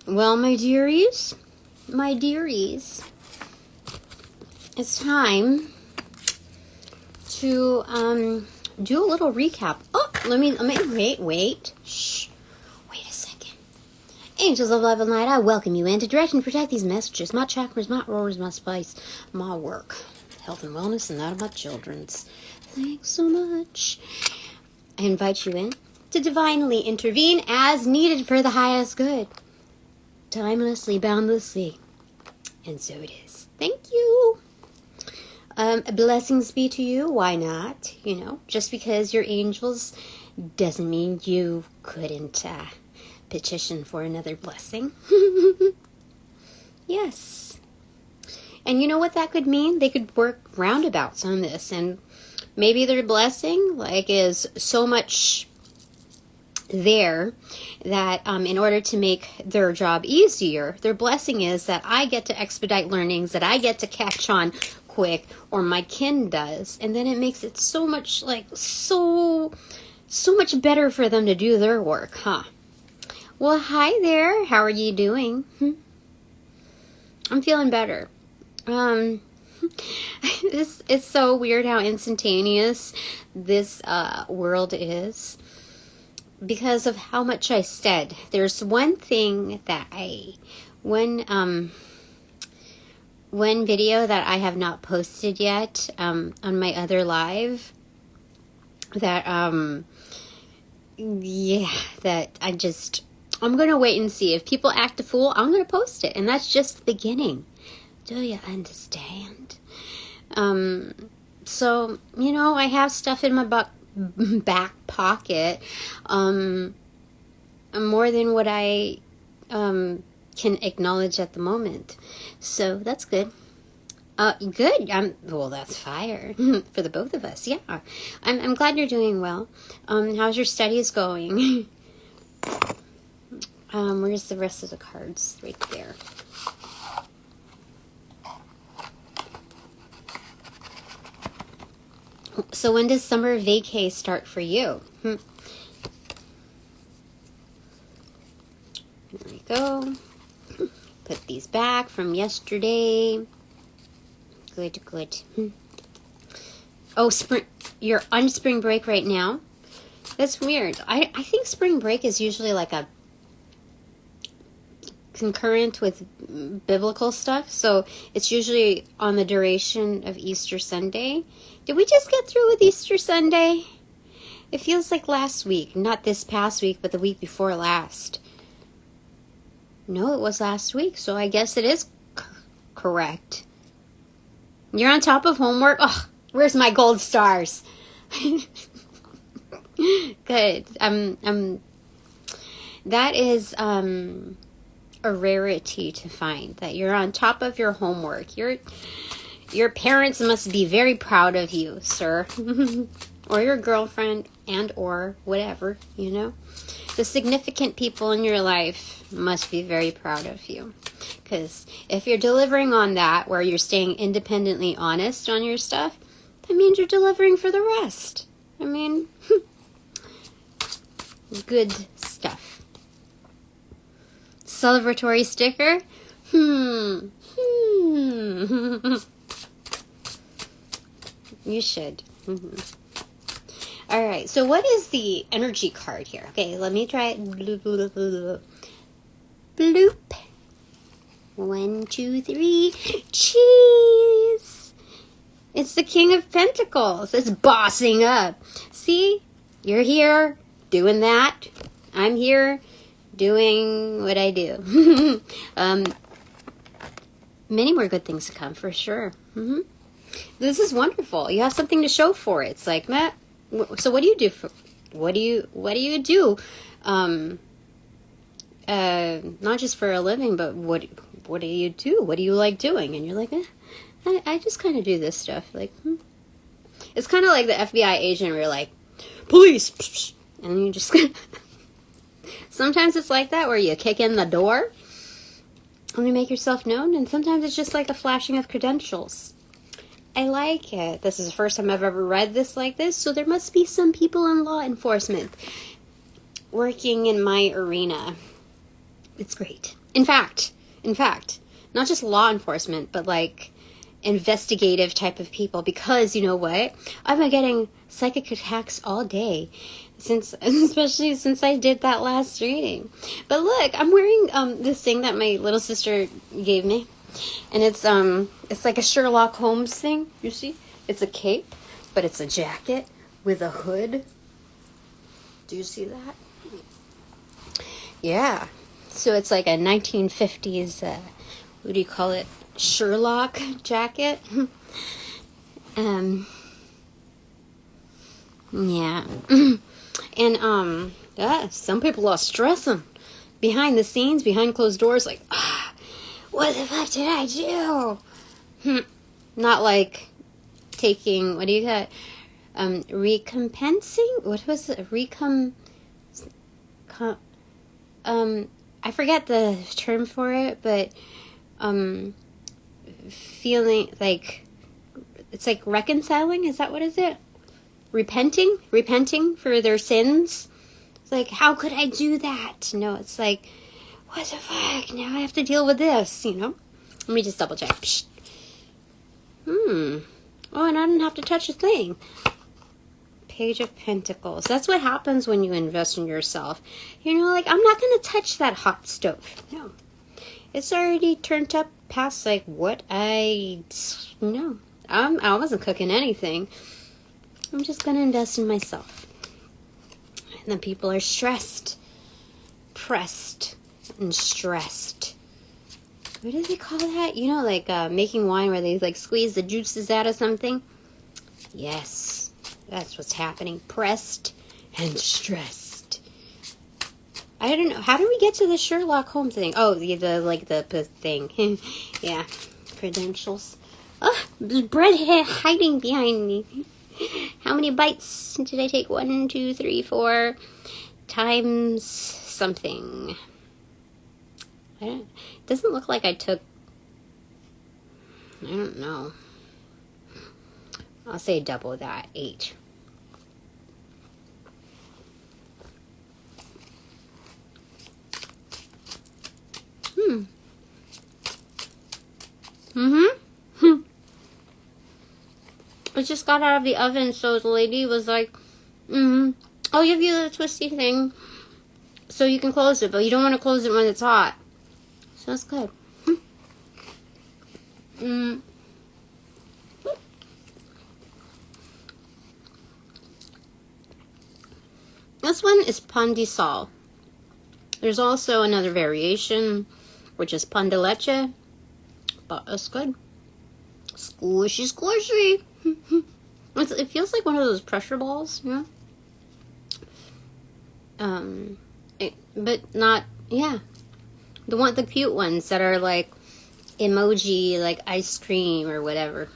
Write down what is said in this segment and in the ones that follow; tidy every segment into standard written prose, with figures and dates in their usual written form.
Well, my dearies, it's time to do a little recap. Oh, let me wait. Shh. Wait a second. Angels of Love and Light, I welcome you in to direct and protect these messages. My chakras, my roars, my spice, my work, health and wellness, and that of my children's. Thanks so much. I invite you in to divinely intervene as needed for the highest good. Timelessly, boundlessly. And so it is. Thank you. Blessings be to you. Why not? You know, just because you're angels doesn't mean you couldn't petition for another blessing. Yes. And you know what that could mean? They could work roundabouts on this, and maybe their blessing, is so much there that in order to make their job easier, their blessing is that I get to expedite learnings, that I get to catch on quick, or my kin does, and then it makes it so much so much better for them to do their work, huh? Well, hi there. How are you doing? I'm feeling better. It's so weird how instantaneous this world is because of how much I said. There's one thing that one video that I have not posted yet on my other live that I'm gonna wait and see. If people act a fool, I'm gonna post it, and that's just the beginning. Do you understand? So, you know, I have stuff in my back pocket, more than what I can acknowledge at the moment. So that's good. Good. Well, that's fire for the both of us. Yeah. I'm glad you're doing well. How's your studies going? Where's the rest of the cards? Right there. So when does summer vacay start for you? Here we go. Put these back from yesterday. Good. Oh, spring. You're on spring break right now? That's weird. I think spring break is usually like a concurrent with biblical stuff. So it's usually on the duration of Easter Sunday. Did we just get through with Easter Sunday? It feels like last week. Not this past week, but the week before last. No, it was last week, so I guess it is correct. You're on top of homework? Oh, where's my gold stars? Good. That is a rarity to find, that you're on top of your homework. Your parents must be very proud of you, sir. Or your girlfriend, and or whatever, you know. The significant people in your life must be very proud of you. Because if you're delivering on that, where you're staying independently honest on your stuff, that means you're delivering for the rest. I mean, good stuff. Celebratory sticker? You should. All right, so what is the energy card here? Okay, let me try it. Bloop. 1, 2, 3. Cheese. It's the King of Pentacles. It's bossing up. See? You're here doing that. I'm here doing what I do. Many more good things to come for sure. This is wonderful. You have something to show for it. It's like, Matt, so what do you do what do you do? Not just for a living, but what do you do? What do you like doing? And you're like, I just kind of do this stuff. Like, It's kind of like the FBI agent where you're like, police, and you just sometimes it's like that where you kick in the door and you make yourself known, and sometimes it's just like a flashing of credentials. I like it. This is the first time I've ever read this like this, so there must be some people in law enforcement working in my arena. It's great. In fact, not just law enforcement, but like investigative type of people, because you know what? I've been getting psychic attacks all day, especially since I did that last reading. But look, I'm wearing this thing that my little sister gave me, and it's like a Sherlock Holmes thing. You see? It's a cape, but it's a jacket with a hood. Do you see that? Yeah. So it's like a 1950s, what do you call it? Sherlock jacket. Yeah. And, some people are stressing behind the scenes, behind closed doors, like, what the fuck did I do? Not like taking, what do you got? Recompensing? What was it? I forget the term for it, but, feeling like, it's like reconciling, is that what is it? Repenting for their sins. It's like, how could I do that? No, it's like, what the fuck? Now I have to deal with this, you know? Let me just double check. Psst. Oh, and I didn't have to touch a thing. Page of Pentacles. That's what happens when you invest in yourself. You know, like, I'm not going to touch that hot stove. No. It's already turned up past, like, what I... No. I wasn't cooking anything. I'm just going to invest in myself. And then people are stressed. Pressed. And stressed. What do they call that? You know, like, making wine where they, like, squeeze the juices out of something? Yes. That's what's happening. Pressed and stressed. I don't know. How did we get to the Sherlock Holmes thing? Oh, the thing. Yeah. Credentials. Oh, there's bread hiding behind me. How many bites did I take? 1, 2, 3, 4 times something. It doesn't look like I took... I don't know. I'll say double that. 8. It just got out of the oven, so the lady was like, I'll give you the twisty thing so you can close it, but you don't want to close it when it's hot. So that's good. This one is pan de sal. There's also another variation, which is pan de leche, but it's good. Squishy, squishy. It feels like one of those pressure balls, you know? But not, yeah. The cute ones that are like emoji, like ice cream or whatever.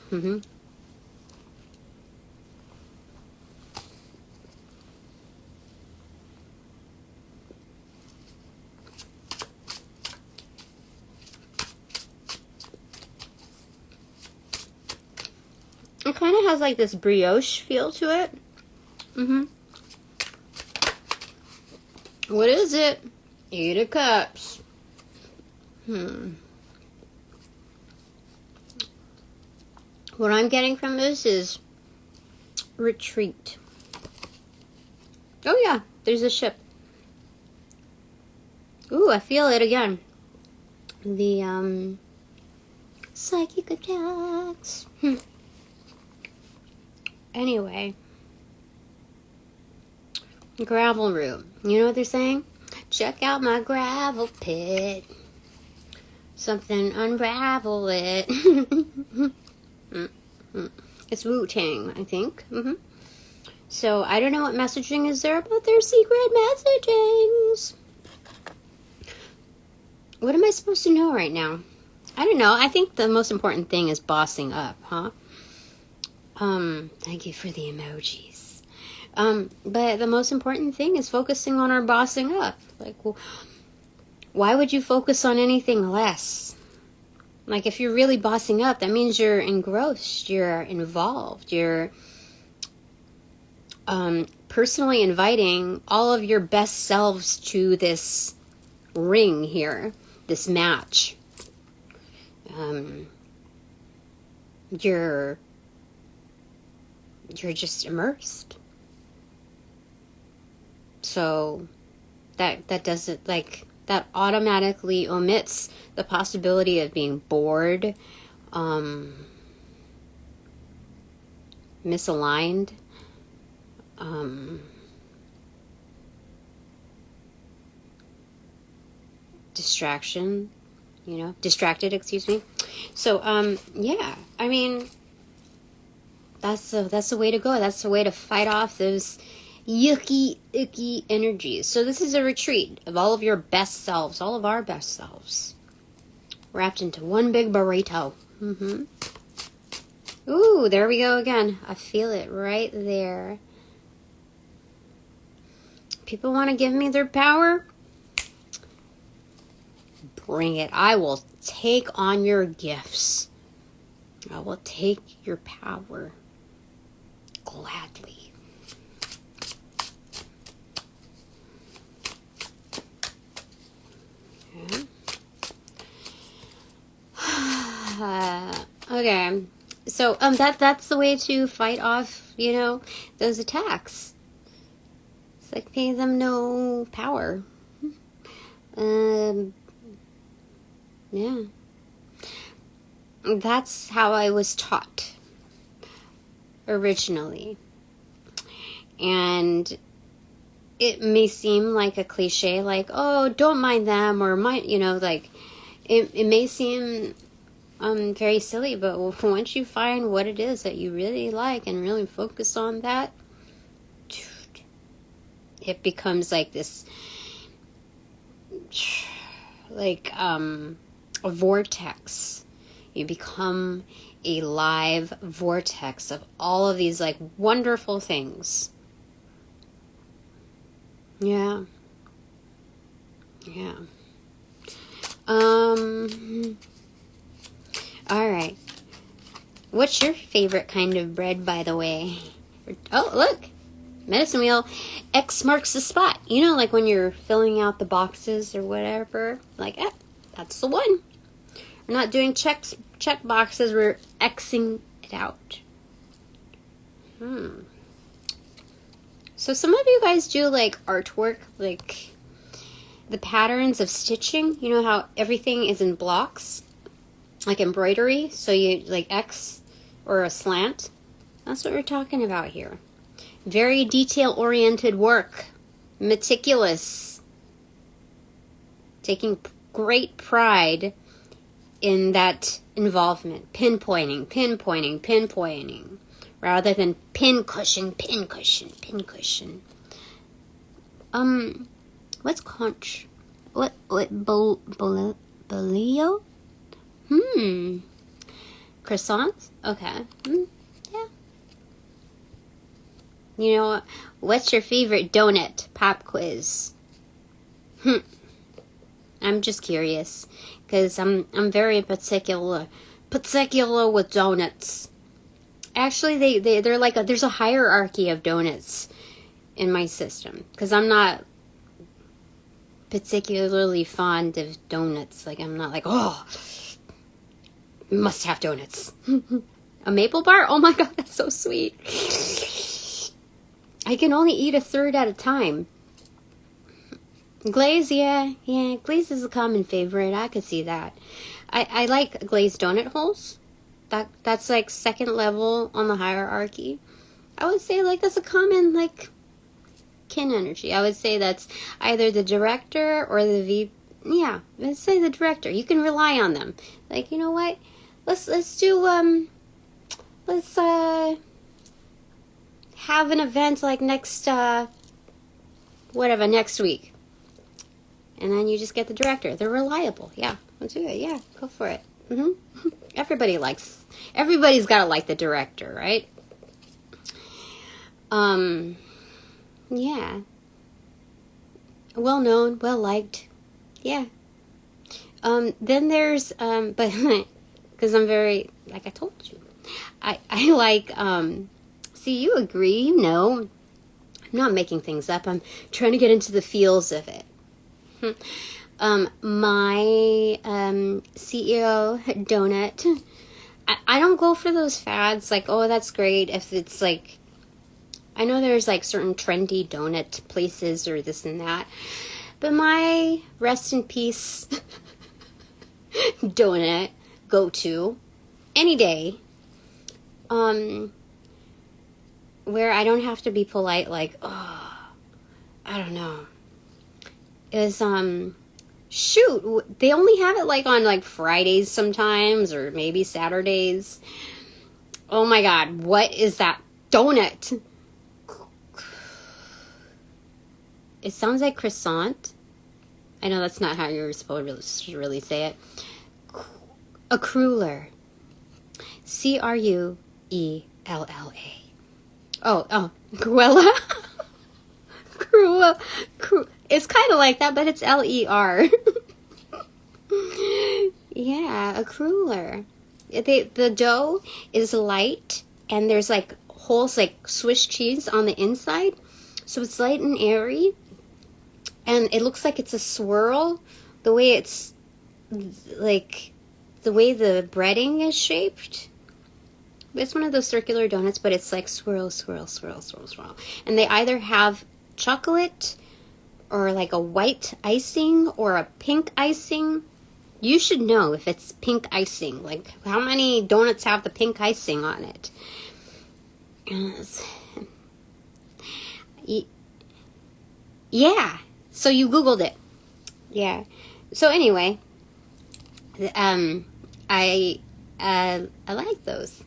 It kind of has like this brioche feel to it. What is it? 8 of Cups. What I'm getting from this is retreat. Oh yeah, there's a ship. Ooh, I feel it again. The psychic attacks. Anyway, gravel room. You know what they're saying? Check out my gravel pit. Something unravel it. It's Wu-Tang, I think. So I don't know what messaging is there, but there's secret messagings. What am I supposed to know right now? I don't know. I think the most important thing is bossing up, huh? Thank you for the emojis. But the most important thing is focusing on our bossing up. Like, well, why would you focus on anything less? Like, if you're really bossing up, that means you're engrossed, you're involved, you're personally inviting all of your best selves to this ring here, this match. You're just immersed. So that doesn't, like, that automatically omits the possibility of being bored, misaligned, distraction, distracted, excuse me. So, yeah, I mean, that's the way to go. That's the way to fight off those yucky, icky energies. So this is a retreat of all of your best selves, all of our best selves, wrapped into one big burrito. Ooh, there we go again. I feel it right there. People want to give me their power? Bring it. I will take on your gifts. I will take your power gladly. Okay. So that's the way to fight off, those attacks. It's like pay them no power. Yeah. That's how I was taught originally. And it may seem like a cliche, like, oh, don't mind them, or mind, like, it may seem very silly, but once you find what it is that you really like and really focus on that, it becomes like this, like, a vortex. You become a live vortex of all of these, like, wonderful things. Yeah. Yeah. Alright. What's your favorite kind of bread, by the way? Oh, look! Medicine wheel. X marks the spot. Like when you're filling out the boxes or whatever. Like, that's the one. We're not doing check boxes. We're Xing it out. So some of you guys do, like, artwork, like the patterns of stitching. You know how everything is in blocks? Like embroidery, so you, like, X or a slant. That's what we're talking about here. Very detail-oriented work. Meticulous. Taking great pride in that involvement. Pinpointing. Rather than pin cushion. What's conch? What, bolillo? Croissants? Okay. Yeah. What's your favorite donut? Pop quiz. I'm just curious, because I'm very particular with donuts. Actually, they're like there's a hierarchy of donuts in my system, because I'm not particularly fond of donuts. Like, I'm not like, oh, must have donuts. A maple bar? Oh my god, that's so sweet. I can only eat a third at a time. Glaze, yeah, glaze is a common favorite. I could see that. I like glazed donut holes. That's like second level on the hierarchy. I would say, like, that's a common, like, kin energy. I would say that's either the director or the VP. Yeah, let's say the director. You can rely on them. Like, you know what? Let's have an event like next week. And then you just get the director. They're reliable. Yeah, let's do it. Yeah, go for it. Everybody's got to like the director, right? Yeah. Well known, well liked. Yeah. Then there's, but, because I'm very, like I told you, I like, see, you agree, I'm not making things up. I'm trying to get into the feels of it. My CEO donut, I don't go for those fads like, oh, that's great if it's like, I know there's like certain trendy donut places or this and that, but my rest in peace donut go to any day, where I don't have to be polite like, oh, I don't know, is shoot, they only have it like on like Fridays sometimes or maybe Saturdays. Oh my god, what is that donut? It sounds like croissant. I know that's not how you're supposed to really say it. A cruller. Cruella. Oh, Cruella. It's kind of like that, but it's LER. Yeah, a cruller. The dough is light, and there's like holes like Swiss cheese on the inside, so it's light and airy, and it looks like it's a swirl. The way it's like the way the breading is shaped. It's one of those circular donuts, but it's like swirl, swirl, swirl, swirl, swirl. And they either have chocolate or like a white icing or a pink icing. You should know if it's pink icing. Like, how many donuts have the pink icing on it? Yeah. So you Googled it. Yeah. So anyway, I like those.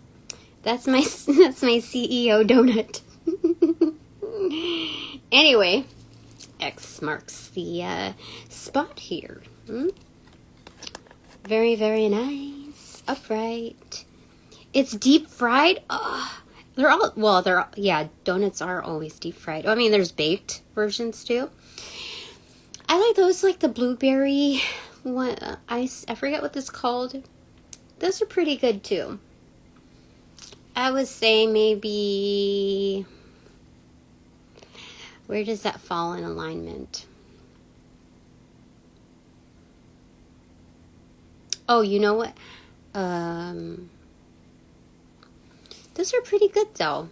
That's my CEO donut. Anyway, X marks the spot here. Very, very nice. Upright. It's deep fried. Oh, donuts are always deep fried. I mean, there's baked versions too. I like those, like the blueberry one. I forget what this called. Those are pretty good too. I would say maybe, where does that fall in alignment? Oh, you know what? Those are pretty good though.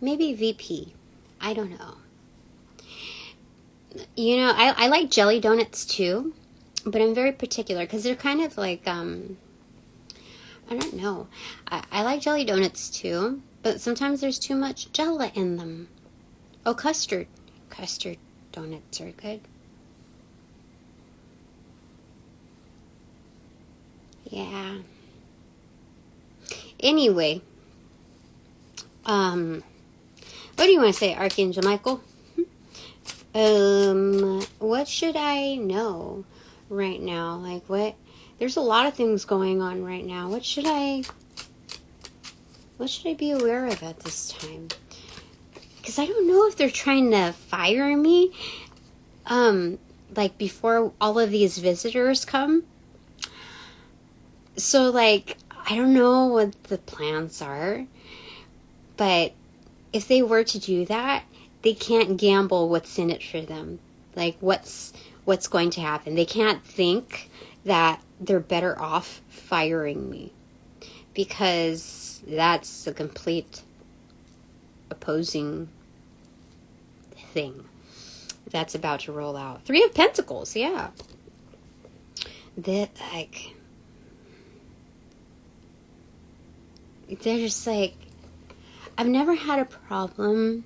Maybe VP. I don't know. You know, I like jelly donuts too, but I'm very particular because they're kind of like, I don't know. I like jelly donuts too, but sometimes there's too much Jell-O in them. Oh, custard. Custard donuts are good. Yeah. Anyway. What do you want to say, Archangel Michael? What should I know right now? Like, what? There's a lot of things going on right now. What should I be aware of at this time? Because I don't know if they're trying to fire me, like before all of these visitors come. So, like, I don't know what the plans are, but if they were to do that, they can't gamble what's in it for them. Like, what's going to happen. They can't think that they're better off firing me, because that's a complete opposing thing that's about to roll out. 3 of Pentacles, yeah. That, like, they're just like, I've never had a problem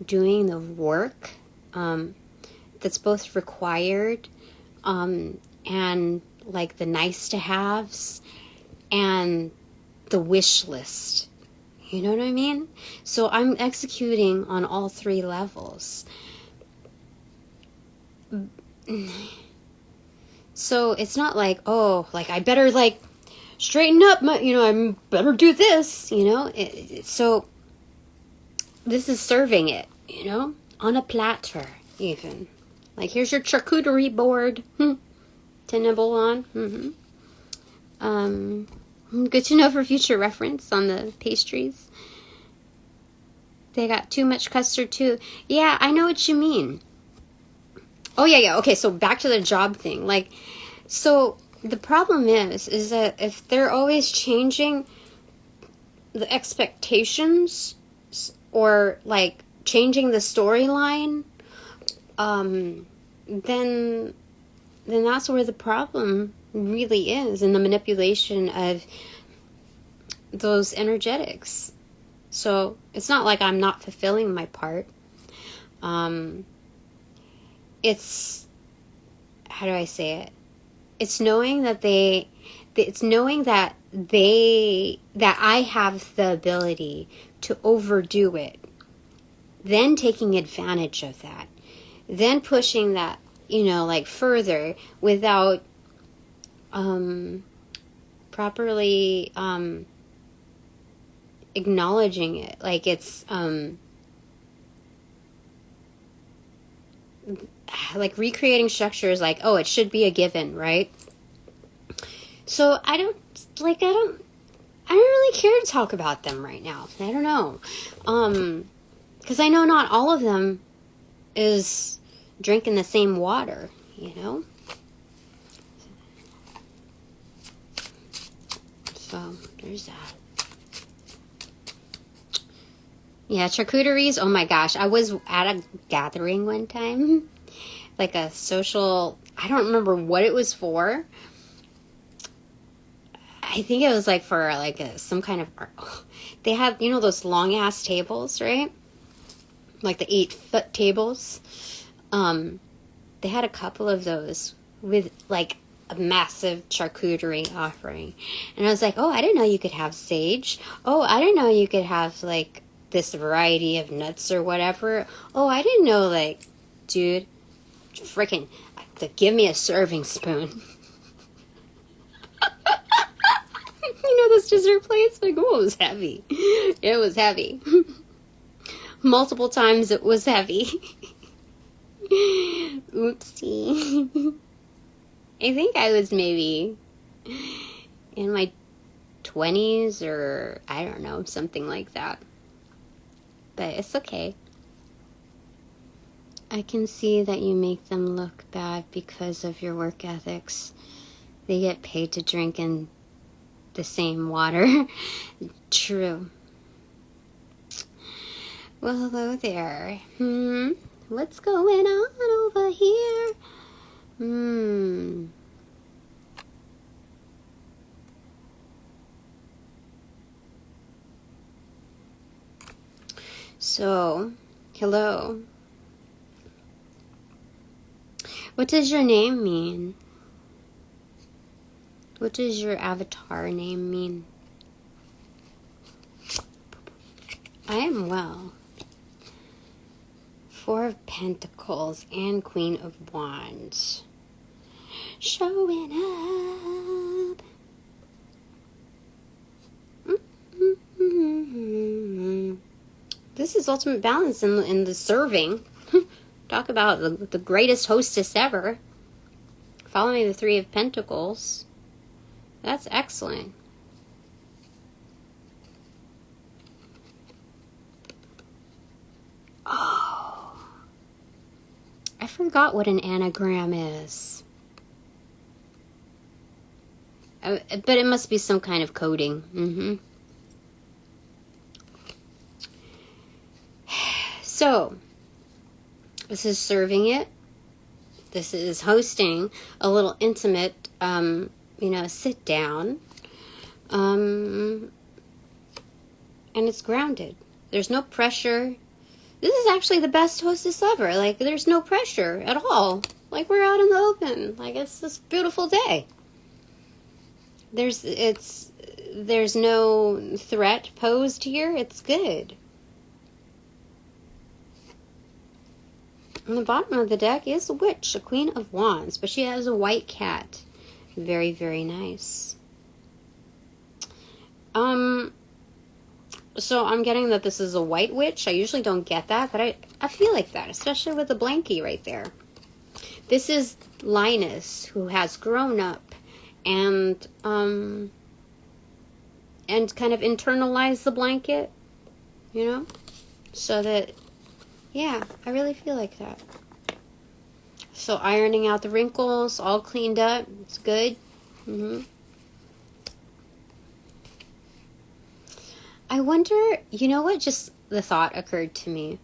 doing the work that's both required and like the nice to haves and the wish list. You know what I mean? So I'm executing on all 3 levels. So it's not like, oh, like I better like straighten up my, I better do this, so this is serving it, on a platter even. Like, here's your charcuterie board to nibble on. Good to know for future reference on the pastries. They got too much custard too. Yeah, I know what you mean. Oh, yeah. Okay, so back to the job thing. Like, so the problem is that if they're always changing the expectations or, like, changing the storyline, then that's where the problem really is, in the manipulation of those energetics. So it's not like I'm not fulfilling my part. It's, how do I say it? It's knowing that that I have the ability to overdo it, then taking advantage of that, then pushing that, like, further without properly acknowledging it. Like, it's like recreating structures like, oh, it should be a given, right? So I don't really care to talk about them right now. I don't know. Because I know not all of them is drinking the same water, So there's that. Yeah, charcuteries, oh my gosh. I was at a gathering one time. Like a social, I don't remember what it was for. I think it was like for like some kind of art. They have, those long ass tables, right? Like the 8-foot tables. They had a couple of those with like a massive charcuterie offering. And I was like, oh, I didn't know you could have sage. Oh, I didn't know you could have like this variety of nuts or whatever. Oh, I didn't know, like, dude, freaking, give me a serving spoon. Those dessert plates, like, oh, it was heavy. It was heavy. Multiple times it was heavy. Oopsie. I think I was maybe in my 20s or, I don't know, something like that. But it's okay. I can see that you make them look bad because of your work ethics. They get paid to drink in the same water. True. Well, hello there. What's going on over here? So, hello. What does your name mean? What does your avatar name mean? I am well. 4 of Pentacles and Queen of Wands. Showing up. This is ultimate balance in the serving. Talk about the greatest hostess ever. Following the 3 of Pentacles. That's excellent. Oh. I forgot what an anagram is. But it must be some kind of coding. So, this is serving it. This is hosting a little intimate, sit down. And it's grounded. There's no pressure. This is actually the best hostess ever. Like, there's no pressure at all. Like, we're out in the open. Like, it's this beautiful day. There's no threat posed here. It's good. On the bottom of the deck is a witch, a Queen of Wands, but she has a white cat. Very, very nice. So I'm getting that this is a white witch. I usually don't get that, but I feel like that, especially with the blankie right there. This is Linus, who has grown up and kind of internalized the blanket, so that, yeah, I really feel like that. So ironing out the wrinkles, all cleaned up. It's good. I wonder, you know what, just the thought occurred to me,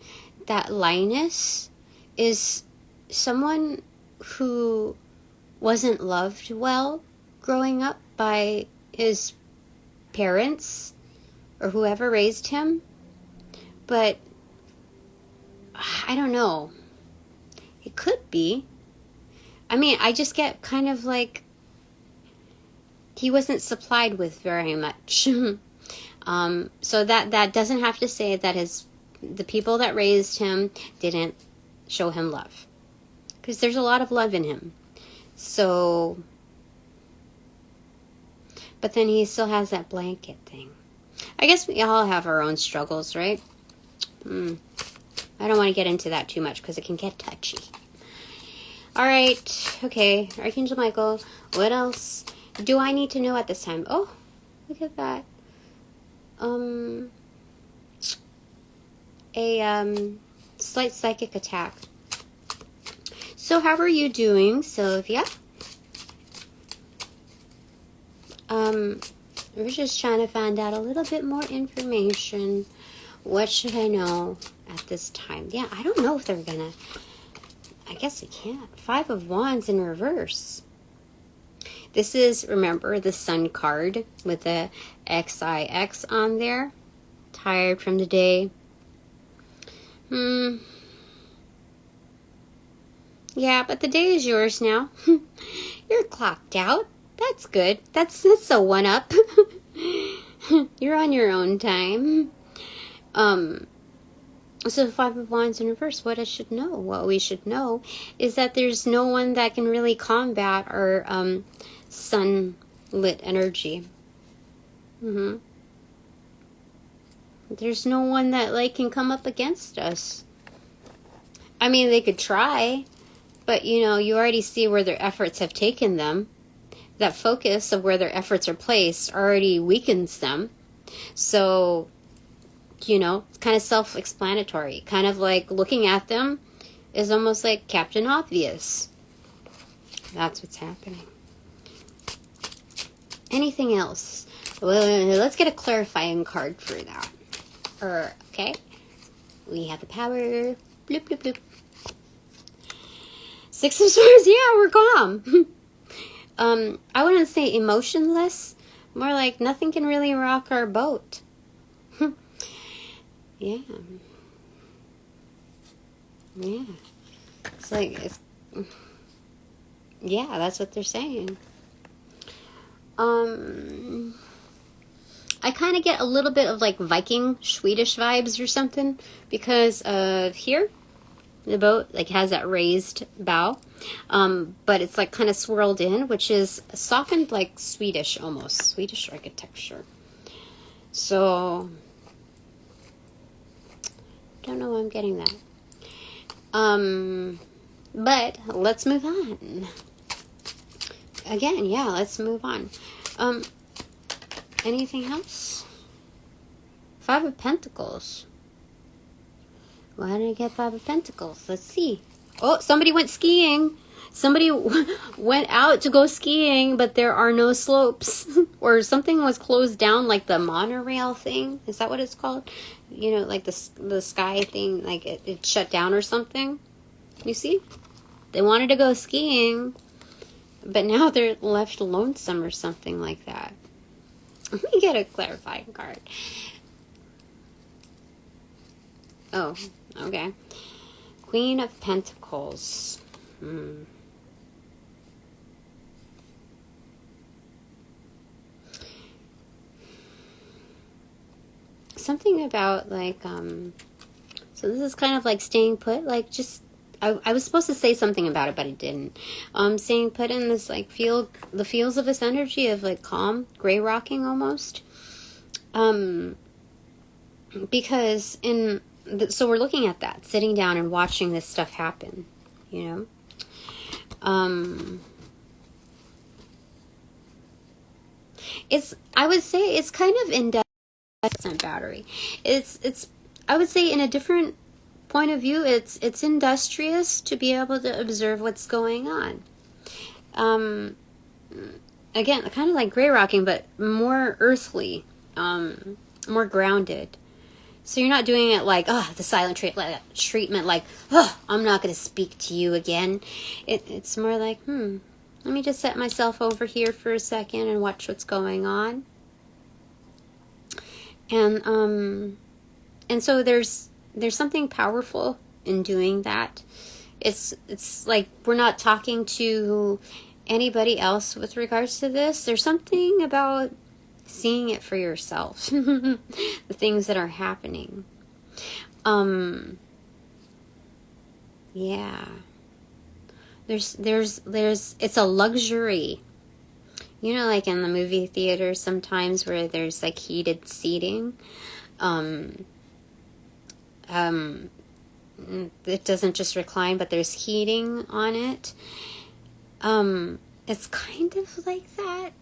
that Linus is someone who wasn't loved well growing up by his parents or whoever raised him. But I don't know. It could be. I mean, I just get kind of like he wasn't supplied with very much. So that doesn't have to say that the people that raised him didn't show him love. Because there's a lot of love in him. So, but then he still has that blanket thing. I guess we all have our own struggles, right? I don't want to get into that too much because it can get touchy. Alright, okay, Archangel Michael, what else do I need to know at this time? Oh, look at that. A slight psychic attack. So how are you doing, Sylvia? We're just trying to find out a little bit more information. What should I know at this time? Yeah, I don't know if they're gonna... I guess they can't. 5 of Wands in reverse. This is, remember, the Sun card with the XIX on there. Tired from the day. Yeah, but the day is yours now. You're clocked out. That's good. That's a 1-up. You're on your own time. So 5 of Wands in reverse, what we should know is that there's no one that can really combat our sunlit energy. There's no one that like can come up against us. I mean, they could try, but you know, you already see where their efforts have taken them. That focus of where their efforts are placed already weakens them. So, you know, it's kind of self-explanatory. Kind of like looking at them is almost like Captain Obvious. That's what's happening. Anything else? Well, let's get a clarifying card for that. Okay. We have the power. Bloop, bloop, bloop. 6 of Swords. Yeah, we're calm. I wouldn't say emotionless. More like nothing can really rock our boat. Yeah. Yeah. It's like, yeah, that's what they're saying. I kind of get a little bit of like Viking, Swedish vibes or something because of here. The boat like has that raised bow, but it's like kind of swirled in, which is softened like Swedish almost, Swedish architecture. So, don't know why I'm getting that. But let's move on. Again, yeah, let's move on. Anything else? 5 of Pentacles. Why did I get 5 of Pentacles? Let's see. Oh, somebody went skiing. Somebody went out to go skiing, but there are no slopes. Or something was closed down, like the monorail thing. Is that what it's called? You know, like the sky thing, like it shut down or something. You see? They wanted to go skiing, but now they're left lonesome or something like that. Let me get a clarifying card. Oh, okay. Queen of Pentacles. Something about like, so this is kind of like staying put, like just, I was supposed to say something about it, but I didn't. Staying put in this like the feels of this energy of like calm, gray rocking almost. Because so we're looking at that, sitting down and watching this stuff happen, you know. I would say it's kind of in depth battery. It's I would say in a different point of view, it's industrious to be able to observe what's going on. Again, kind of like gray rocking, but more earthly, more grounded. So you're not doing it like, the silent treatment, like, I'm not going to speak to you again. It's more like, let me just set myself over here for a second and watch what's going on. And so there's something powerful in doing that. It's like we're not talking to anybody else with regards to this. There's something about seeing it for yourself, the things that are happening. Yeah. There's it's a luxury. You know, like in the movie theater sometimes where there's like heated seating. It doesn't just recline, but there's heating on it. It's kind of like that.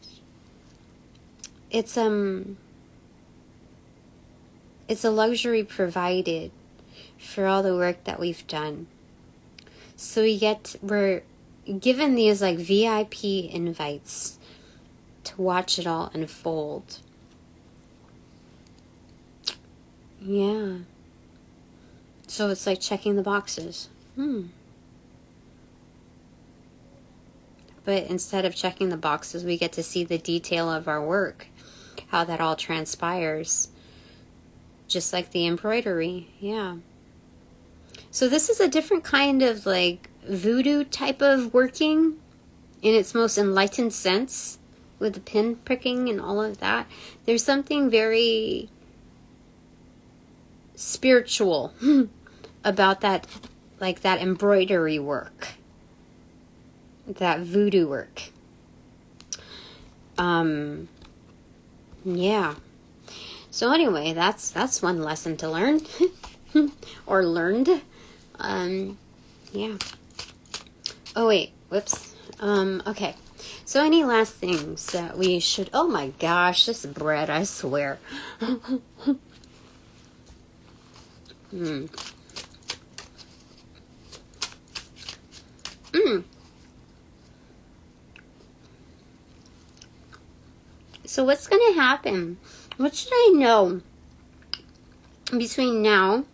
It's a luxury provided for all the work that we've done. So we're given these like VIP invites to watch it all unfold. Yeah. So it's like checking the boxes. But instead of checking the boxes, we get to see the detail of our work, how that all transpires. Just like the embroidery, yeah. So this is a different kind of like voodoo type of working in its most enlightened sense, with the pin pricking and all of that. There's something very spiritual about that, like that embroidery work, that voodoo work. Yeah. So anyway, that's one lesson to learn or learned. Yeah. Oh wait, whoops. Okay. So any last things that we should, oh my gosh, this bread, I swear. So what's going to happen? What should I know between now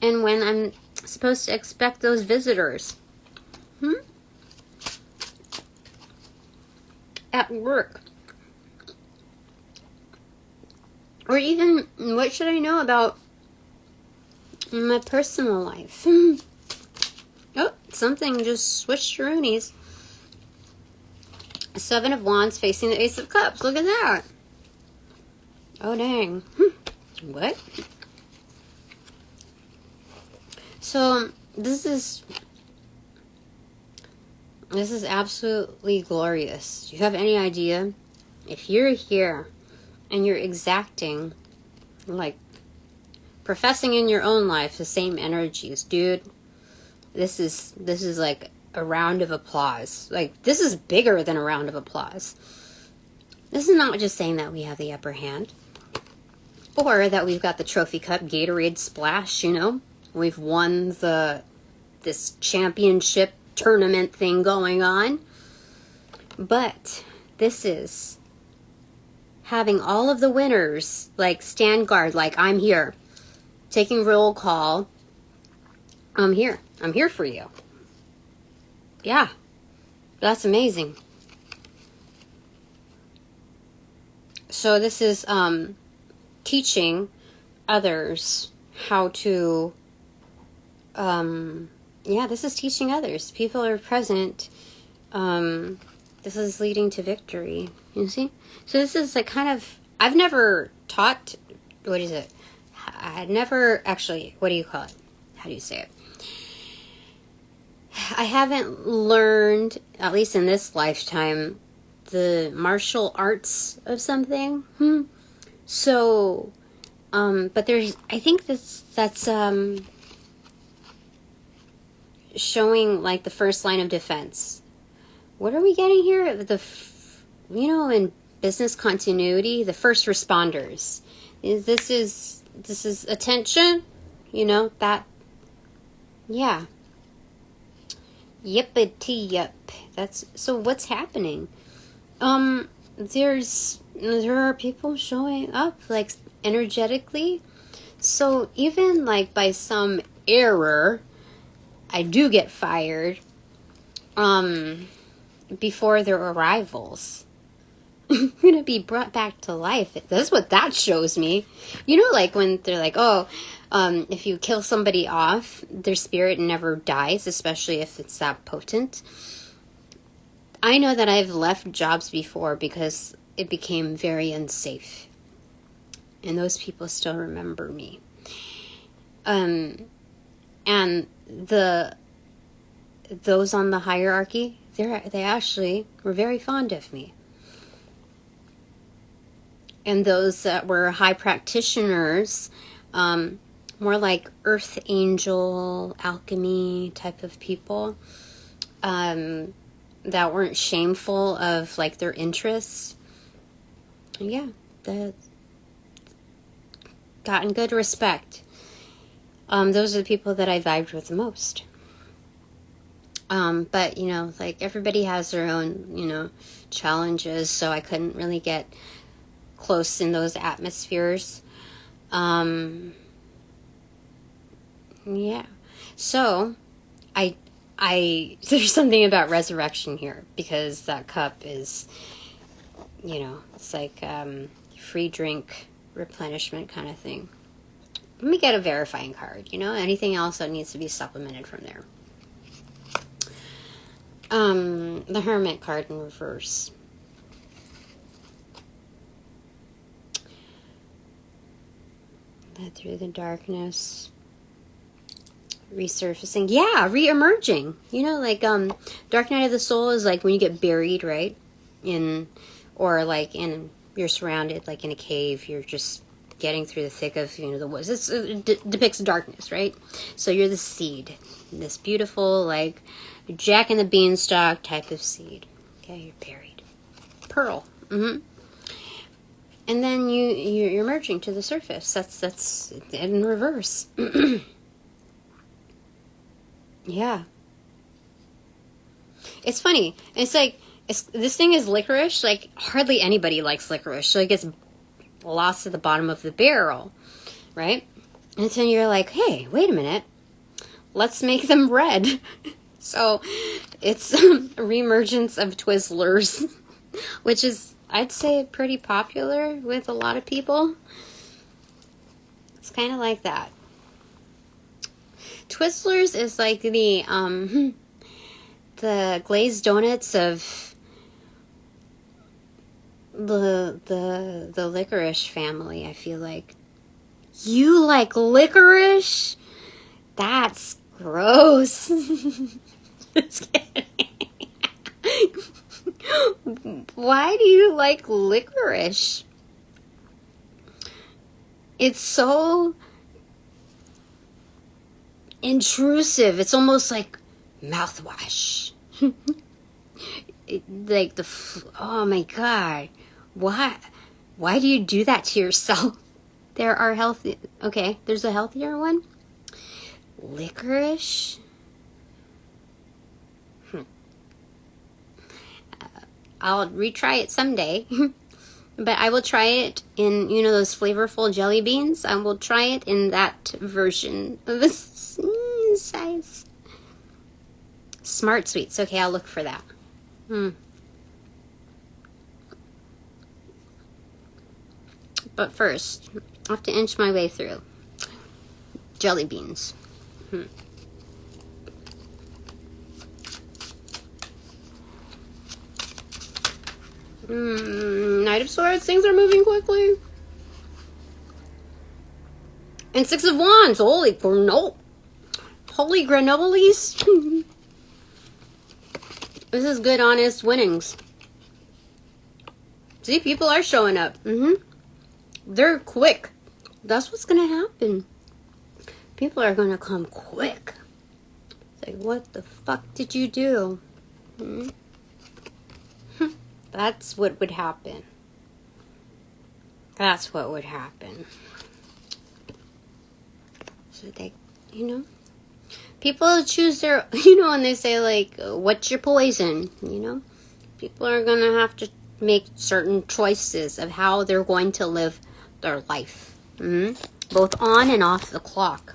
and when I'm supposed to expect those visitors? At work. Or even, what should I know about my personal life? Oh, something just switched roonies. Seven of Wands facing the Ace of Cups. Look at that. Oh, dang. What? So, this is absolutely glorious. Do you have any idea? If you're here and you're exacting, like, professing in your own life the same energies, dude, this is like a round of applause. Like, this is bigger than a round of applause. This is not just saying that we have the upper hand, or that we've got the trophy cup, Gatorade splash, you know. We've won this championship tournament thing going on. But this is having all of the winners, like, stand guard, like, I'm here. Taking roll call. I'm here. I'm here for you. Yeah. That's amazing. So this is teaching others how to, this is teaching others. People are present. This is leading to victory. You see? So this is like kind of, I've never taught, what is it? I had never actually, what do you call it? How do you say it? I haven't learned, at least in this lifetime, the martial arts of something. So, but there's, I think that's showing like the first line of defense. What are we getting here? In business continuity, the first responders. This is attention, that Yeah. Yippity yep. So what's happening? There are people showing up, like, energetically. So even, like, by some error, I do get fired, before their arrivals. I'm gonna be brought back to life. That's what that shows me. You know, like when they're like, oh, if you kill somebody off, their spirit never dies, especially if it's that potent. I know that I've left jobs before because it became very unsafe. And those people still remember me. And those on the hierarchy, they actually were very fond of me. And those that were high practitioners, more like earth angel, alchemy type of people, that weren't shameful of, like, their interests. Yeah, that gotten good respect. Those are the people that I vibed with the most. But, you know, like, everybody has their own, you know, challenges, so I couldn't really get close in those atmospheres. Yeah. So, there's something about resurrection here, because that cup is, you know, it's like, free drink replenishment kind of thing. Let me get a verifying card, you know, anything else that needs to be supplemented from there. The Hermit card in reverse. Led through the darkness. Resurfacing. Yeah, re-emerging. You know, like, Dark Night of the Soul is like when you get buried, right? You're surrounded, like, in a cave. You're just getting through the thick of, you know, the woods. It depicts darkness, right? So you're the seed. This beautiful, like, Jack and the Beanstalk type of seed. Okay, you're buried. Pearl. Mm-hmm. And then you're emerging to the surface. That's in reverse. Yeah. It's funny. It's like, this thing is licorice. Like, hardly anybody likes licorice. So it gets lost at the bottom of the barrel, right? And so you're like, hey, wait a minute. Let's make them red. So it's a reemergence of Twizzlers, which is, I'd say, pretty popular with a lot of people. It's kind of like that. Twizzlers is like the glazed donuts of the licorice family, I feel like. You like licorice? That's gross. Just kidding. Why do you like licorice? It's so intrusive. It's almost like mouthwash. Oh my god. Why do you do that to yourself? There are healthy... Okay, there's a healthier one. Licorice? I'll retry it someday. But I will try it in, you know, those flavorful jelly beans. I will try it in that version of a size. Smart Sweets. Okay, I'll look for that. But first, I have to inch my way through. Jelly beans. Knight of Swords. Things are moving quickly. And Six of Wands. Holy granola. Holy granolis. This is good, honest winnings. See, people are showing up. They're quick. That's what's going to happen. People are going to come quick. It's like, what the fuck did you do? That's what would happen. That's what would happen. So they, you know, people choose their, you know, when they say, like, what's your poison, you know? People are going to have to make certain choices of how they're going to live their life. Both on and off the clock.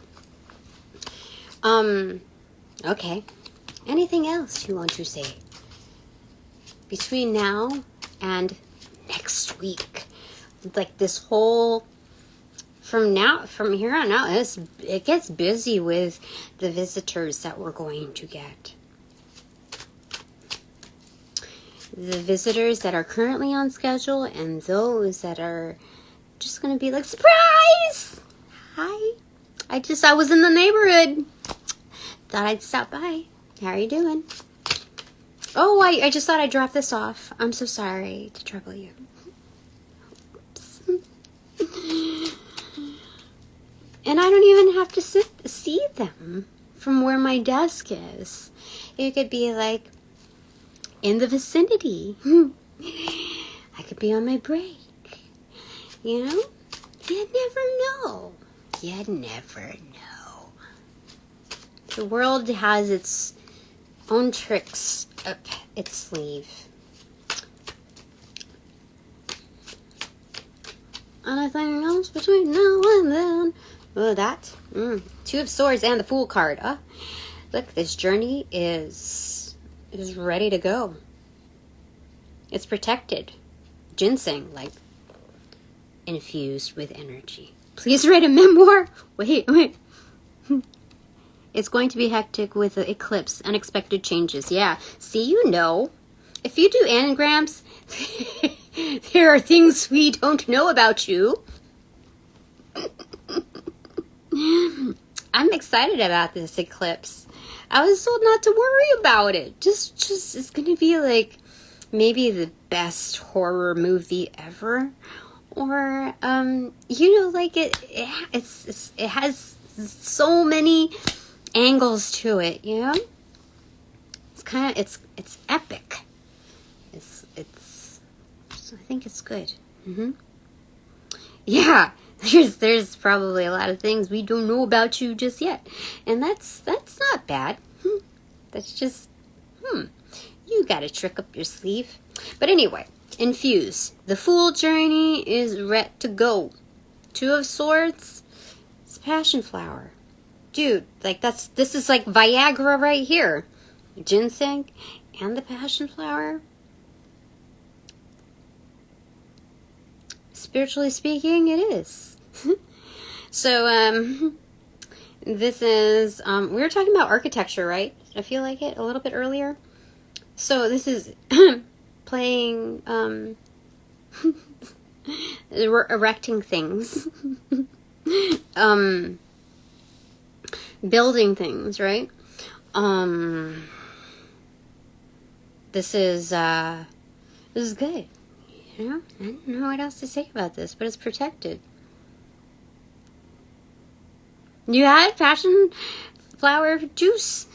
Okay. Anything else you want to say? Between now and next week. Like this whole... From here on out, it gets busy with the visitors that we're going to get. The visitors that are currently on schedule and those that are just going to be like, surprise! Hi. I was in the neighborhood. Thought I'd stop by. How are you doing? Oh, I just thought I'd drop this off. I'm so sorry to trouble you. Oops. And I don't even have to see them from where my desk is. It could be like in the vicinity. I could be on my break. You know? You never know. You never know. The world has its own tricks up its sleeve. Anything else between now and then? Oh, that. Two of Swords and the Fool card. Look, this journey is ready to go. It's protected. Ginseng, like, infused with energy. Please write a memoir. Wait. It's going to be hectic with the eclipse, unexpected changes. Yeah. See, you know. If you do anagrams, there are things we don't know about you. I'm excited about this eclipse. I was told not to worry about it. Just it's gonna be like maybe the best horror movie ever, or you know, like it has so many angles to it. You know, it's kind of it's epic. I think it's good. Yeah. There's probably a lot of things we don't know about you just yet. And that's not bad. That's just, you got a trick up your sleeve. But anyway, infuse. The Fool journey is ready to go. Two of Swords, it's Passion Flower. Dude, like this is like Viagra right here. Ginseng and the Passion Flower. Spiritually speaking, it is. So, this is, we were talking about architecture, right? I feel like it a little bit earlier. So, this is playing, we're erecting things. Building things, right? This is good. You know, I don't know what else to say about this, but it's protected. You had passion flower juice?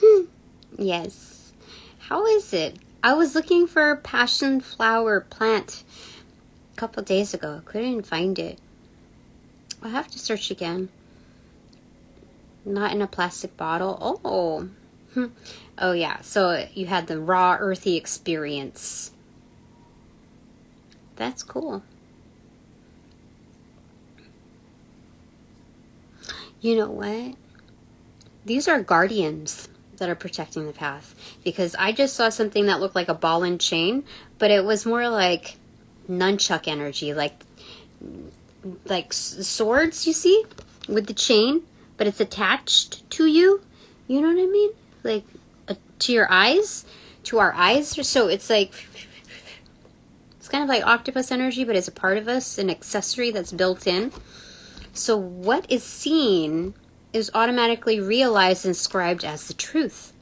Yes. How is it? I was looking for a passion flower plant a couple days ago. Couldn't find it. I'll have to search again. Not in a plastic bottle. Oh. Oh, yeah. So you had the raw, earthy experience. That's cool. You know what? These are guardians that are protecting the path. Because I just saw something that looked like a ball and chain, but it was more like nunchuck energy. Like swords, you see? With the chain, but it's attached to you. You know what I mean? Like to your eyes, to our eyes. So it's like... It's kind of like octopus energy, but it's a part of us, an accessory that's built in. So what is seen is automatically realized and inscribed as the truth.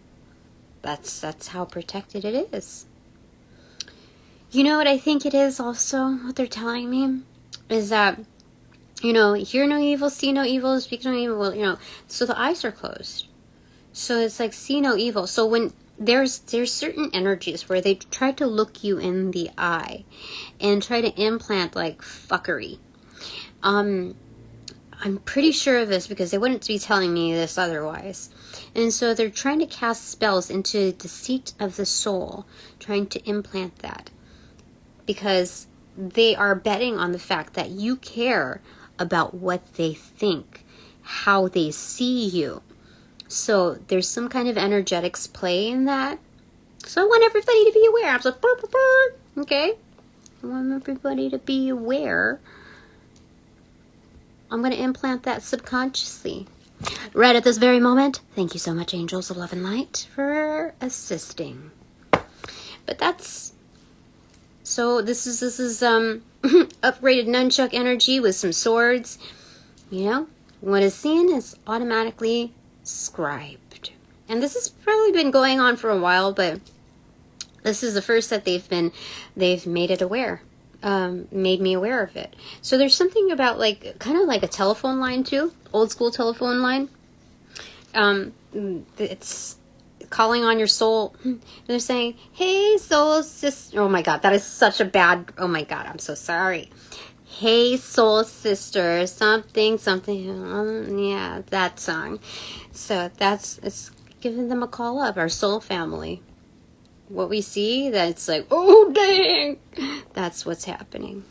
That's how protected it is. You know what I think it is also, what they're telling me? Is that, you know, hear no evil, see no evil, speak no evil, well, you know, so the eyes are closed. So it's like see no evil. So when there's certain energies where they try to look you in the eye and try to implant like fuckery. I'm pretty sure of this because they wouldn't be telling me this otherwise. And so they're trying to cast spells into the seat of the soul, trying to implant that. Because they are betting on the fact that you care about what they think, how they see you. So there's some kind of energetics play in that. So I want everybody to be aware. I'm like, burr, burr, burr. Okay? I want everybody to be aware. I'm going to implant that subconsciously. Right at this very moment. Thank you so much, angels of love and light, for assisting. But that's... So this is upgraded nunchuck energy with some swords. You know, what is seen is automatically scribed. And this has probably been going on for a while, but this is the first that they've made it aware. Made me aware of it. So there's something about like kind of like a telephone line too, old school telephone line. It's calling on your soul. They're saying, "Hey, soul sister." Oh my God, that is such a bad. Oh my God, I'm so sorry. Hey, soul sister, something, something. Yeah, that song. So it's giving them a call up. Our soul family. What we see, that's like, oh dang, that's what's happening.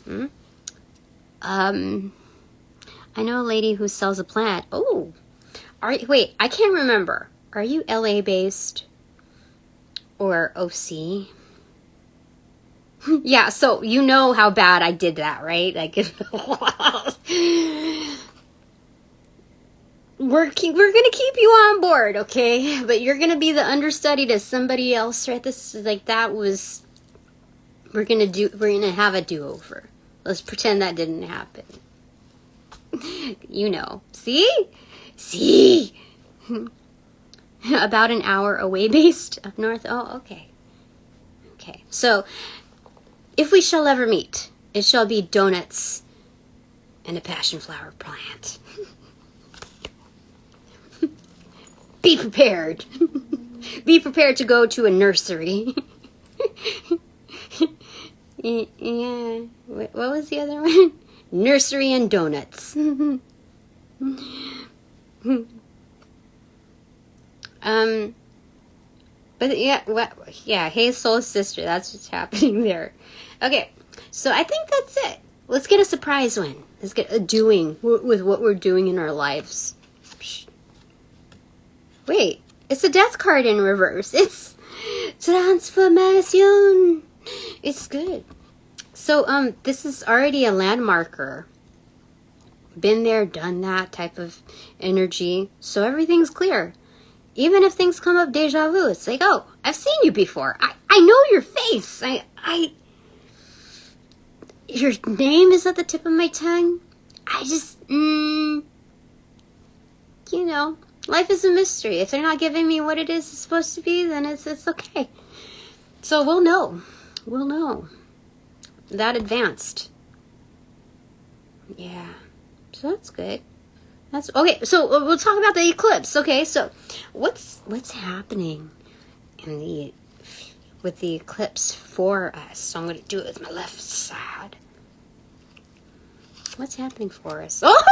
I know a lady who sells a plant. Oh, wait, I can't remember. Are you LA based or OC? Yeah, so you know how bad I did that, right? Like, we're gonna keep you on board, okay? But you're gonna be the understudy to somebody else, right? This is like that was. We're gonna have a do-over. Let's pretend that didn't happen. You know, see. About an hour away, based up north. Oh, okay. So, if we shall ever meet, it shall be donuts and a passion flower plant. Be prepared. Be prepared to go to a nursery. Yeah. What was the other one? Nursery and donuts. But yeah, hey soul sister, that's what's happening there. Okay, so I think that's it. Let's get a surprise one. Let's get a doing with what we're doing in our lives. Wait, it's a death card in reverse. It's transformation. It's good. So, this is already a landmarker. Been there, done that type of energy. So everything's clear. Even if things come up deja vu, it's like, oh, I've seen you before. I know your face. Your name is at the tip of my tongue. I just, you know, life is a mystery. If they're not giving me what it is it's supposed to be, then it's okay. So we'll know. That advanced. Yeah. So that's good. That's okay. So we'll talk about the eclipse. Okay. So what's happening with the eclipse for us? So I'm going to do it with my left side. What's happening for us? Oh,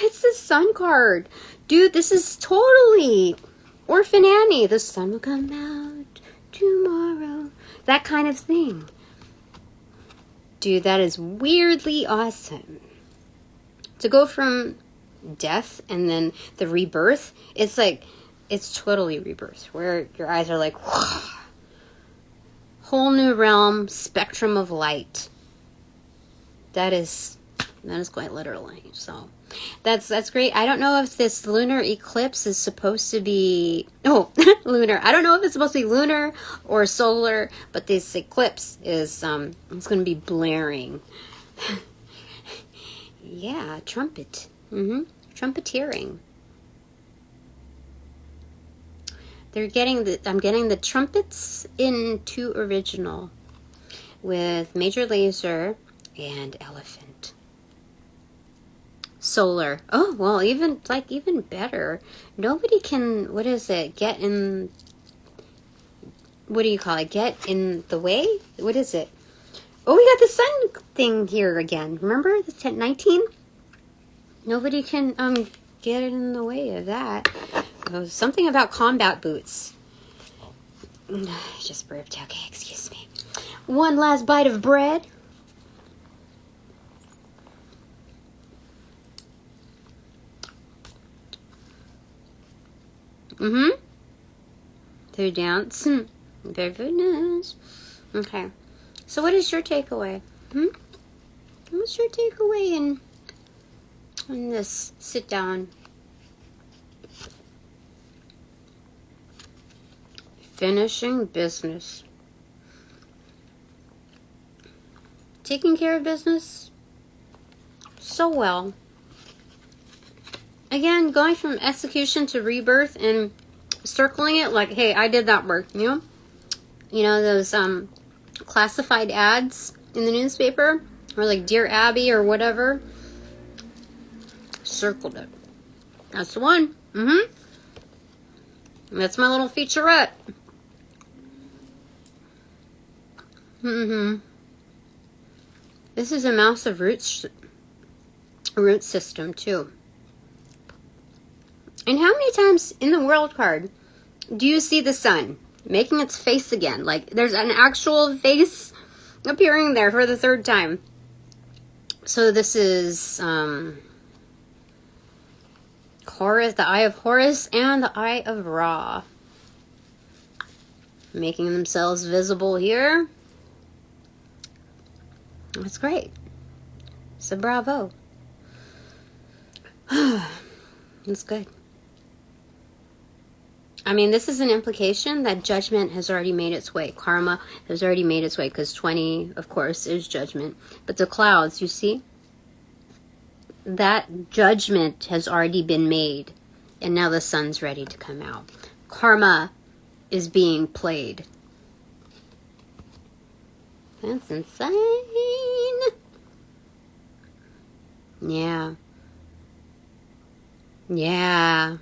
it's the sun card. Dude, this is totally Orphan Annie. The sun will come out tomorrow. That kind of thing. Dude, that is weirdly awesome. To go from death and then the rebirth, it's like, it's totally rebirth. Where your eyes are like, whoa, whole new realm, spectrum of light. That is quite literally. So that's great. I don't know if this lunar eclipse is supposed to be lunar. I don't know if it's supposed to be lunar or solar, but this eclipse is it's going to be blaring. Yeah, trumpet. Trumpeteering. I'm getting the trumpets in 2 original with major laser and elephant. Solar. Oh, well, even better. Nobody can, what is it? Get in the way? What is it? Oh, we got the sun thing here again. Remember the 19? Nobody can get in the way of that. Something about combat boots. Just burped. Okay, excuse me. One last bite of bread. To dance. Very, very nice. Okay. So what is your takeaway? What's your takeaway in this sit down? Finishing business. Taking care of business so well. Again, going from execution to rebirth and circling it like, hey, I did that work, you know? You know, those classified ads in the newspaper, or like Dear Abby or whatever. Circled it. That's the one. That's my little featurette. This is a massive root system too. And how many times in the world card do you see the sun making its face again? Like there's an actual face appearing there for the third time. So this is Horus, the Eye of Horus, and the Eye of Ra, making themselves visible here. That's great. So bravo. That's good. I mean, this is an implication that judgment has already made its way. Karma has already made its way, because 20, of course, is judgment. But the clouds, you see? That judgment has already been made. And now the sun's ready to come out. Karma is being played. That's insane. Yeah. Yeah.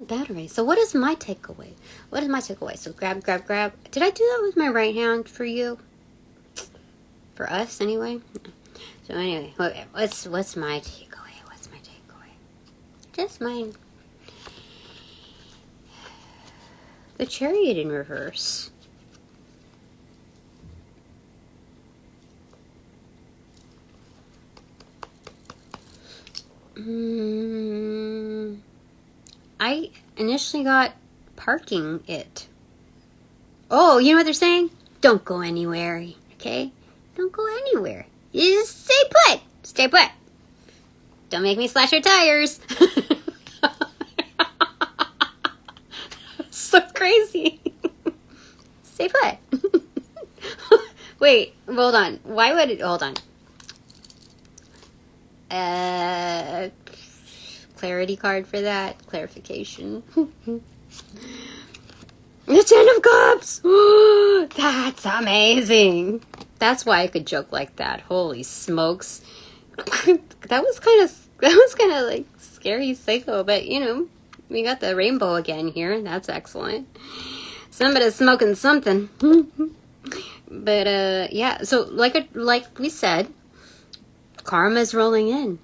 Battery. So what is my takeaway? What is my takeaway? So grab. Did I do that with my right hand for you? For us, anyway? So anyway, what's my takeaway? What's my takeaway? Just mine. The Chariot in reverse. I initially got parking it. Oh, you know what they're saying? Don't go anywhere, okay? Don't go anywhere. You just stay put. Stay put. Don't make me slash your tires. So crazy. Stay put. Wait, hold on. Why would it... Hold on. Clarity card for that. Clarification. The 10 of Cups! That's amazing. That's why I could joke like that. Holy smokes. That was kind of like scary psycho, but you know, we got the rainbow again here. That's excellent. Somebody's smoking something. But yeah, so like we said, karma's rolling in.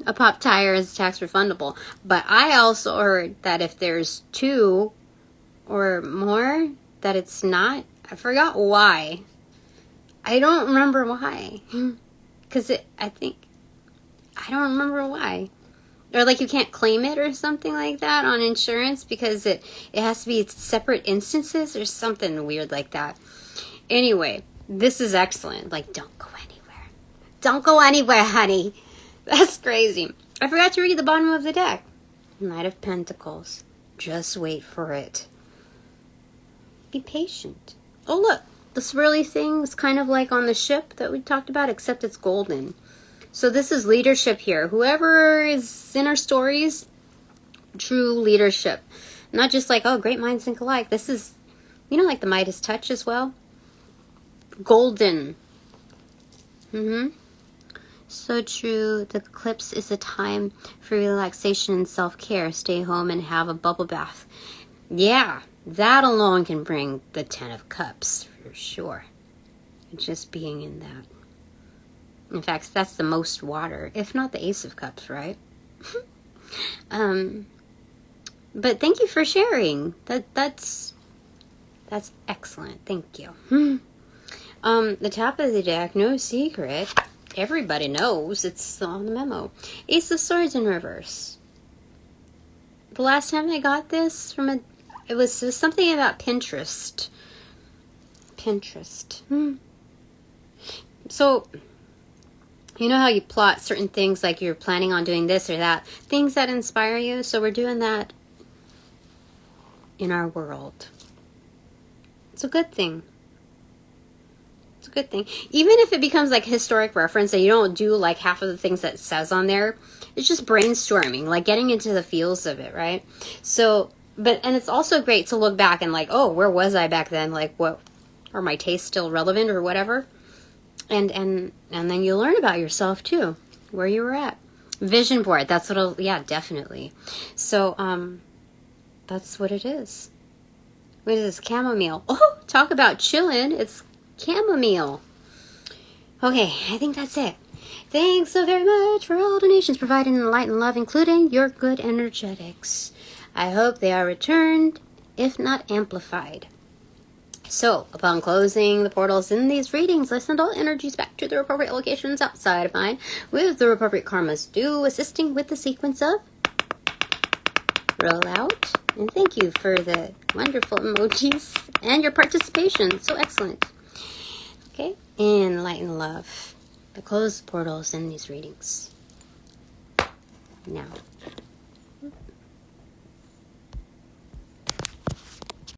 A pop tire is tax refundable. But I also heard that if there's 2 or more, that it's not. I forgot why. I don't remember why. Because I don't remember why. Or like you can't claim it or something like that on insurance because it has to be separate instances or something weird like that. Anyway, this is excellent. Like, don't go anywhere. Don't go anywhere, honey. That's crazy. I forgot to read the bottom of the deck. Knight of Pentacles. Just wait for it. Be patient. Oh, look. The swirly thing is kind of like on the ship that we talked about, except it's golden. So this is leadership here. Whoever is in our stories, true leadership. Not just like, oh, great minds think alike. This is, you know, like the Midas touch as well. Golden. So true. The eclipse is a time for relaxation and self-care. Stay home and have a bubble bath. Yeah, that alone can bring the 10 of Cups for sure. Just being in that. In fact, that's the most water, if not the Ace of Cups, right? But thank you for sharing. That's excellent. Thank you. The top of the deck, no secret. Everybody knows. It's on the memo. Ace of Swords in reverse. The last time I got this it was something about Pinterest. So, you know how you plot certain things, like you're planning on doing this or that, things that inspire you. So we're doing that in our world. It's a good thing. It's a good thing. Even if it becomes like historic reference and you don't do like half of the things that it says on there, it's just brainstorming, like getting into the feels of it, right? So, and it's also great to look back and like, oh, where was I back then? Like, what, are my tastes still relevant or whatever? And then you learn about yourself too, where you were at. Vision board, that's what yeah, definitely. So, that's what it is. What is this? Chamomile. Oh, talk about chilling. It's chamomile. Okay, I think that's it. Thanks so very much for all donations provided in light and love, including your good energetics. I hope they are returned, if not amplified. So, upon closing the portals in these readings, I send all energies back to their appropriate locations outside of mine, with their appropriate karmas due, assisting with the sequence of roll out. And thank you for the wonderful emojis and your participation. So excellent. Okay, in light and love, I close the portals in these readings. Now.